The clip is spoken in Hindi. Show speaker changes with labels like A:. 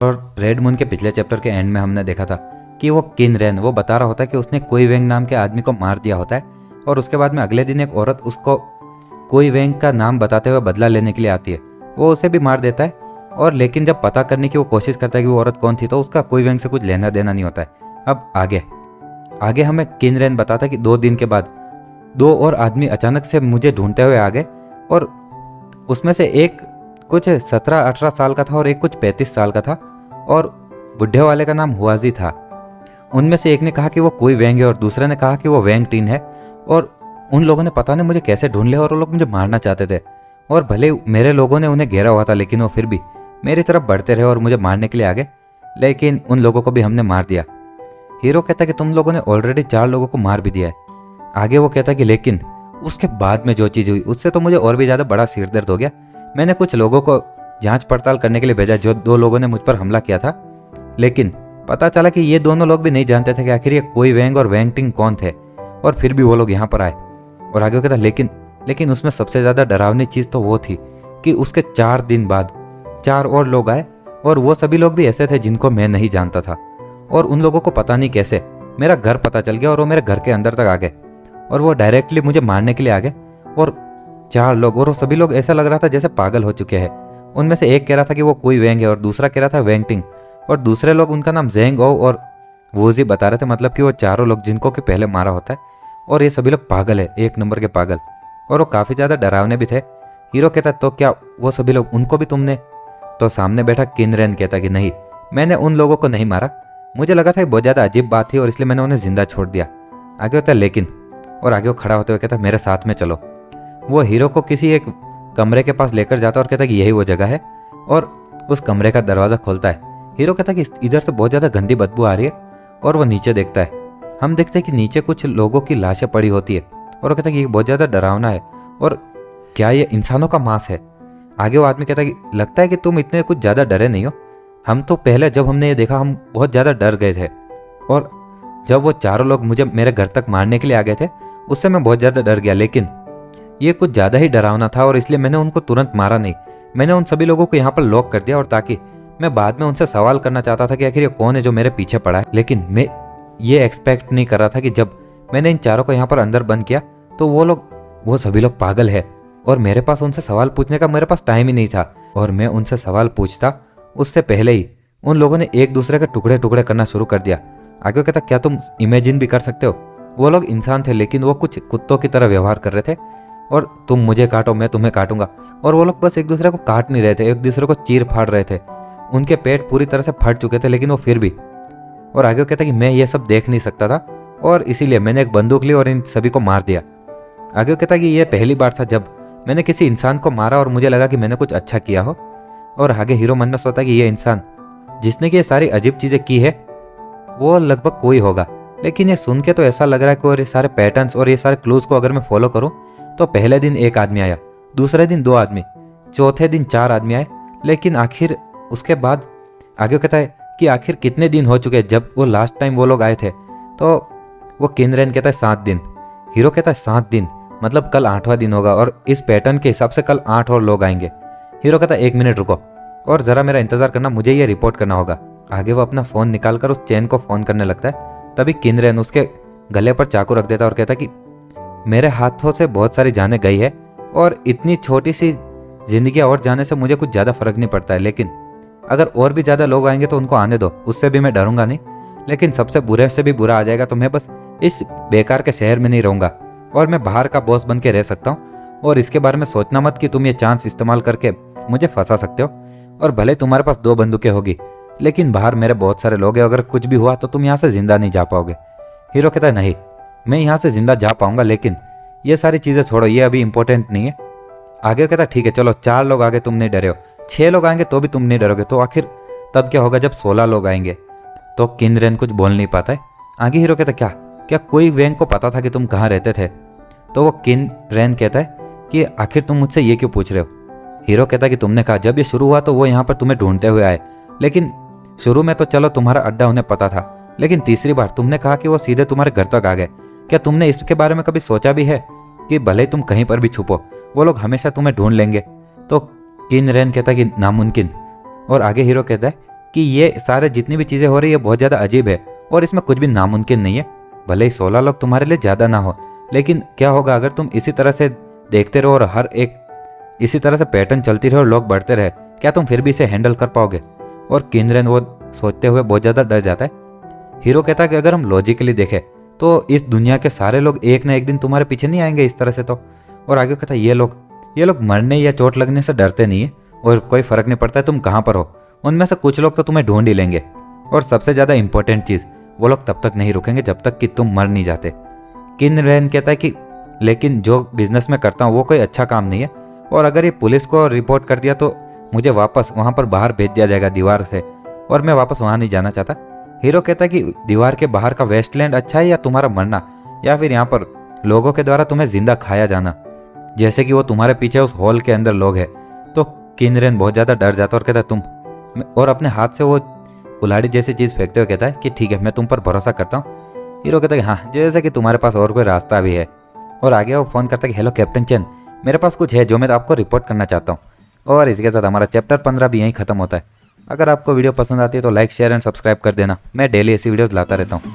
A: और रेड मून के पिछले चैप्टर के एंड में हमने देखा था कि वो किन रेन वो बता रहा होता है कि उसने कोई वेंग नाम के आदमी को मार दिया होता है, और उसके बाद में अगले दिन एक औरत उसको कोई वेंग का नाम बताते हुए बदला लेने के लिए आती है। वो उसे भी मार देता है, और लेकिन जब पता करने की वो कोशिश करता है कि वो औरत कौन थी, तो उसका कोई वेंग से कुछ लेना देना नहीं होता है। अब आगे हमें किन रेन बताता है कि 2 दिन के बाद 2 और आदमी अचानक से मुझे ढूंढते हुए आ गए, और उसमें से एक कुछ 17-18 साल का था और एक कुछ 35 साल का था, और बुढ़े वाले का नाम हुआजी था। उनमें से एक ने कहा कि वो कोई वेंग है और दूसरे ने कहा कि वो वेंग टीन है, और उन लोगों ने पता नहीं मुझे कैसे ढूंढ लिया, और वो लोग मुझे मारना चाहते थे। और भले मेरे लोगों ने उन्हें घेरा हुआ था, लेकिन वो फिर भी मेरी तरफ बढ़ते रहे और मुझे मारने के लिए आ गए, लेकिन उन लोगों को भी हमने मार दिया। हीरो कहता है कि तुम लोगों ने ऑलरेडी 4 लोगों को मार भी दिया है। आगे वो कहता है कि लेकिन उसके बाद में जो चीज़ हुई उससे तो मुझे और भी ज़्यादा बड़ा सिर दर्द हो गया। मैंने कुछ लोगों को जांच पड़ताल करने के लिए भेजा, जो 2 लोगों ने मुझ पर हमला किया था, लेकिन पता चला कि ये दोनों लोग भी नहीं जानते थे कि आखिर ये कोई वेंग और वेंग टिंग कौन थे, और फिर भी वो लोग यहाँ पर आए। और आगे कहता लेकिन उसमें सबसे ज़्यादा डरावनी चीज़ तो वो थी कि उसके 4 दिन बाद 4 और लोग आए, और वो सभी लोग भी ऐसे थे जिनको मैं नहीं जानता था, और उन लोगों को पता नहीं कैसे मेरा घर पता चल गया, और वो मेरे घर के अंदर तक आ गए, और वो डायरेक्टली मुझे मारने के लिए आ गए। और 4 लोग, और वो सभी लोग ऐसा लग रहा था जैसे पागल हो चुके हैं। उनमें से एक कह रहा था कि वो कोई वेंग है, और दूसरा कह रहा था वेंग टिंग, और दूसरे लोग उनका नाम जेंग ओ और वोजी बता रहे थे, मतलब कि वो चारों लोग जिनको कि पहले मारा होता है, और ये सभी लोग पागल है, 1 नंबर के पागल, और वो काफ़ी ज़्यादा डरावने भी थे। हीरो कहता तो क्या वो सभी लोग उनको भी तुमने? तो सामने बैठा किन रेन कहता कि नहीं, मैंने उन लोगों को नहीं मारा, मुझे लगा था ये बहुत ज़्यादा अजीब बात थी और इसलिए मैंने उन्हें जिंदा छोड़ दिया। आगे होता है लेकिन, और आगे वो खड़ा होते हुए कहता मेरे साथ में चलो। वो हीरो को किसी एक कमरे के पास लेकर जाता और कहता कि यही वो जगह है, और उस कमरे का दरवाज़ा खोलता है। हीरो कहता कि इधर से बहुत ज़्यादा गंदी बदबू आ रही है, और वो नीचे देखता है। हम देखते हैं कि नीचे कुछ लोगों की लाशें पड़ी होती है, और वो कहता है कि ये बहुत ज़्यादा डरावना है, और क्या ये इंसानों का मांस है? आगे वो आदमी कहता है कि लगता है कि तुम इतने कुछ ज़्यादा डरे नहीं हो, हम तो पहले जब हमने ये देखा हम बहुत ज़्यादा डर गए थे, और जब वो चारों लोग मुझे मेरे घर तक मारने के लिए आ गए थे उससे मैं बहुत ज़्यादा डर गया, लेकिन ये कुछ ज़्यादा ही डरावना था, और इसलिए मैंने उनको तुरंत मारा नहीं। मैंने उन सभी लोगों को यहाँ पर लॉक कर दिया, और ताकि मैं बाद में उनसे सवाल करना चाहता था कि आखिर ये कौन है जो मेरे पीछे पड़ा है, लेकिन मैं ये एक्सपेक्ट नहीं कर रहा था कि जब मैंने इन चारों को यहाँ पर अंदर बंद किया तो वो सभी लोग पागल है, और मेरे पास उनसे सवाल पूछने का मेरे पास टाइम ही नहीं था, और मैं उनसे सवाल पूछता उससे पहले ही उन लोगों ने एक दूसरे के टुकड़े टुकड़े करना शुरू कर दिया। आगे कहता क्या तुम इमेजिन भी कर सकते हो, वो लोग इंसान थे लेकिन वो कुछ कुत्तों की तरह व्यवहार कर रहे थे, और तुम मुझे काटो मैं तुम्हें काटूंगा, और वो लोग बस एक दूसरे को काट नहीं रहे थे, एक दूसरे को चीर फाड़ रहे थे। उनके पेट पूरी तरह से फट चुके थे, लेकिन वो फिर भी। और आगे कहता कि मैं ये सब देख नहीं सकता था, और इसीलिए मैंने एक बंदूक ली और इन सभी को मार दिया। आगे कहता कि ये पहली बार था जब मैंने किसी इंसान को मारा और मुझे लगा कि मैंने कुछ अच्छा किया हो। और आगे हीरो मन में सोचता कि ये इंसान जिसने कि ये सारी अजीब चीज़ें की है वो लगभग कोई होगा, लेकिन ये सुन के तो ऐसा लग रहा है कि और ये सारे पैटर्न्स और ये सारे क्लूज को अगर मैं फॉलो करूं तो पहले दिन 1 आदमी आया, दूसरे दिन 2 आदमी, चौथे दिन 4 आदमी आए, लेकिन आखिर उसके बाद आगे कहता है कि आखिर कितने दिन हो चुके जब वो लास्ट टाइम वो लोग आए थे। तो वो किनरेन कहता है 7 दिन। हीरो कहता है 7 दिन मतलब कल 8वां दिन होगा, और इस पैटर्न के हिसाब से कल 8 और लोग आएंगे। हीरो कहता है 1 मिनट रुको और ज़रा मेरा इंतज़ार करना, मुझे ये रिपोर्ट करना होगा। आगे वो अपना फ़ोन निकाल कर उस चैन को फ़ोन करने लगता है। तभी किनरेन उसके गले पर चाकू रख देता है और कहता है कि मेरे हाथों से बहुत सारी जानें गई है, और इतनी छोटी सी ज़िंदगी और जाने से मुझे कुछ ज़्यादा फ़र्क नहीं पड़ता है, लेकिन अगर और भी ज़्यादा लोग आएंगे तो उनको आने दो, उससे भी मैं डरूंगा नहीं, लेकिन सबसे बुरे से भी बुरा आ जाएगा तो मैं बस इस बेकार के शहर में नहीं रहूँगा, और मैं बाहर का बॉस बन के रह सकता हूँ। और इसके बारे में सोचना मत कि तुम ये चांस इस्तेमाल करके मुझे फंसा सकते हो, और भले तुम्हारे पास 2 बंदूकें होगी, लेकिन बाहर मेरे बहुत सारे लोग हैं, अगर कुछ भी हुआ तो तुम यहाँ से ज़िंदा नहीं जा पाओगे। हीरो कहता है नहीं, मैं यहाँ से ज़िंदा जा पाऊँगा, लेकिन ये सारी चीज़ें छोड़ो, ये अभी इंपॉर्टेंट नहीं है। आगे कहता है ठीक है चलो, 4 लोग आगे तुम नहीं डरे हो, 6 लोग आएंगे तो भी तुम नहीं डरोगे, तो आखिर तब क्या होगा जब 16 लोग आएंगे। तो किनरेन कुछ बोल नहीं पाता है। आगे हीरो कहता है क्या कोई वेंग को पता था कि तुम कहाँ रहते थे? तो वो किनरेन कहता है कि आखिर तुम मुझसे ये क्यों पूछ रहे हो? हीरो कहता है कि तुमने कहा जब ये शुरू हुआ तो वो यहाँ पर तुम्हें ढूंढते हुए आए, लेकिन शुरू में तो चलो तुम्हारा अड्डा उन्हें पता था, लेकिन तीसरी बार तुमने कहा कि वो सीधे तुम्हारे घर तक आ गए। क्या तुमने इसके बारे में कभी सोचा भी है कि भले ही तुम कहीं पर भी छुपो वो लोग हमेशा तुम्हें ढूंढ लेंगे? तो किनरेन कहता है कि नामुमकिन। और आगे हीरो कहता है कि ये सारे जितनी भी चीज़ें हो रही है बहुत ज़्यादा अजीब है और इसमें कुछ भी नामुमकिन नहीं है। भले ही 16 लोग तुम्हारे लिए ज़्यादा ना हो, लेकिन क्या होगा अगर तुम इसी तरह से देखते रहो और हर एक इसी तरह से पैटर्न चलती रहे और लोग बढ़ते रहे, क्या तुम फिर भी इसे हैंडल कर पाओगे? और किनरेन वो सोचते हुए बहुत ज़्यादा डर जाता है। हीरो कहता है कि अगर हम लॉजिकली देखें तो इस दुनिया के सारे लोग एक ना एक दिन तुम्हारे पीछे नहीं आएंगे इस तरह से तो। और आगे कहता है ये लोग मरने या चोट लगने से डरते नहीं है और कोई फ़र्क नहीं पड़ता है तुम कहाँ पर हो, उनमें से कुछ लोग तो तुम्हें ढूंढ ही लेंगे। और सबसे ज़्यादा इंपॉर्टेंट चीज़, वो लोग तब तक नहीं रुकेंगे जब तक कि तुम मर नहीं जाते। किनरेन कहता है कि लेकिन जो बिजनेस में करता हूँ वो कोई अच्छा काम नहीं है, और अगर ये पुलिस को रिपोर्ट कर दिया तो मुझे वापस वहाँ पर बाहर भेज दिया जाएगा दीवार से, और मैं वापस वहाँ नहीं जाना चाहता। हीरो कहता है कि दीवार के बाहर का वेस्टलैंड अच्छा है या तुम्हारा मरना, या फिर यहाँ पर लोगों के द्वारा तुम्हें जिंदा खाया जाना, जैसे कि वो तुम्हारे पीछे उस हॉल के अंदर लोग हैं। तो किनरेन बहुत ज़्यादा डर जाता है और कहता है तुम, और अपने हाथ से वो कुल्हाड़ी जैसी चीज़ फेंकते हुए कहता है कि ठीक है मैं तुम पर भरोसा करता हूँ। हीरो कहता है कि हाँ, जैसे कि तुम्हारे पास और कोई रास्ता भी है। और आगे वो फ़ोन करता है कि हेलो कैप्टन चेन, मेरे पास कुछ है जो मैं आपको रिपोर्ट करना चाहता हूँ। और इसके साथ हमारा चैप्टर 15 भी यहीं ख़त्म होता है। अगर आपको वीडियो पसंद आती है तो लाइक शेयर एंड सब्सक्राइब कर देना, मैं डेली ऐसी वीडियोस लाता रहता हूँ।